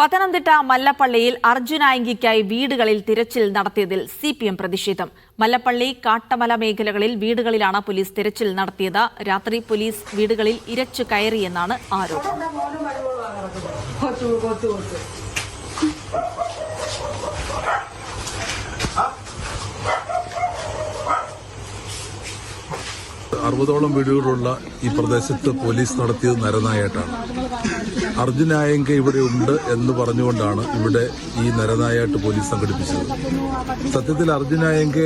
പത്തനംതിട്ട മല്ലപ്പള്ളിയിൽ അർജുനായങ്കിക്കായി വീടുകളിൽ തിരച്ചിൽ നടത്തിയതിൽ CPM പ്രതിഷേധം. മല്ലപ്പള്ളി കാട്ടമല മേഖലകളിൽ വീടുകളിലാണ് പോലീസ് തിരച്ചിൽ നടത്തിയത്. രാത്രി പോലീസ് വീടുകളിൽ ഇരച്ചു കയറിയെന്നാണ് ആരോപണം. അറുപതോളം വീടുകളുള്ള ഈ പ്രദേശത്ത് പോലീസ് നടത്തിയത് നരനായാട്ടാണ്. അർജുനായങ്ക ഇവിടെ ഉണ്ട് എന്ന് പറഞ്ഞുകൊണ്ടാണ് ഇവിടെ ഈ നരനായാട്ട് പോലീസ് സംഘടിപ്പിച്ചത്. സത്യത്തിൽ അർജുനായങ്ക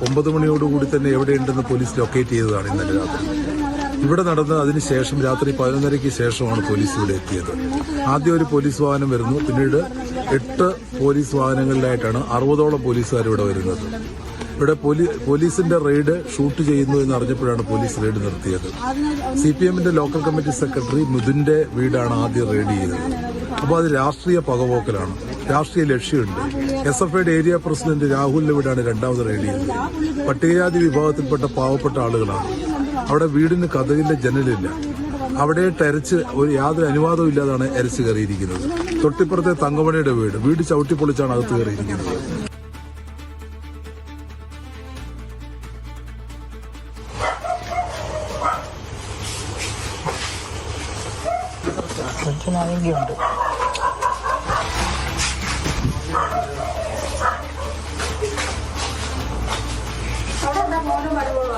9 മണിയോടുകൂടി തന്നെ എവിടെയുണ്ടെന്ന് പോലീസ് ലൊക്കേറ്റ് ചെയ്തതാണ് ഇന്നലെ രാത്രി. ഇവിടെ നടന്ന അതിനുശേഷം രാത്രി 11:30 ശേഷമാണ് പോലീസ് ഇവിടെ എത്തിയത്. ആദ്യം ഒരു പോലീസ് വാഹനം വരുന്നു, പിന്നീട് 8 പോലീസ് വാഹനങ്ങളിലായിട്ടാണ് 60ഓളം പോലീസുകാർ ഇവിടെ വരുന്നത്. ഇവിടെ പോലീസിന്റെ റെയ്ഡ് ഷൂട്ട് ചെയ്യുന്നു എന്ന് അറിഞ്ഞപ്പോഴാണ് പോലീസ് റെയ്ഡ് നിർത്തിയത്. CPMന്റെ ലോക്കൽ കമ്മിറ്റി സെക്രട്ടറി മിഥുന്റെ വീടാണ് ആദ്യം റെയ്ഡ് ചെയ്തത്. അപ്പോൾ അത് രാഷ്ട്രീയ പകപോക്കലാണ്, രാഷ്ട്രീയ ലക്ഷ്യമുണ്ട്. SFIയുടെ ഏരിയ പ്രസിഡന്റ് രാഹുലിന്റെ വീടാണ് രണ്ടാമത് റെയ്ഡ് ചെയ്തത്. പട്ടികജാതി വിഭാഗത്തിൽപ്പെട്ട പാവപ്പെട്ട ആളുകളാണ്. അവിടെ വീടിന് കതകിന്റെ ജനലില്ല. അവിടെ തെരച്ച് യാതൊരു അനുവാദവും ഇല്ലാതാണ് എരച്ച് കയറിയിരിക്കുന്നത്. തൊട്ടിപ്പുറത്തെ തങ്കമണിയുടെ വീട് ചവിട്ടിപ്പൊളിച്ചാണ് അകത്ത് കയറിയിരിക്കുന്നത്. അർജുനായങ്കിയുണ്ട്. അവിടെ മോനും മരുമോളും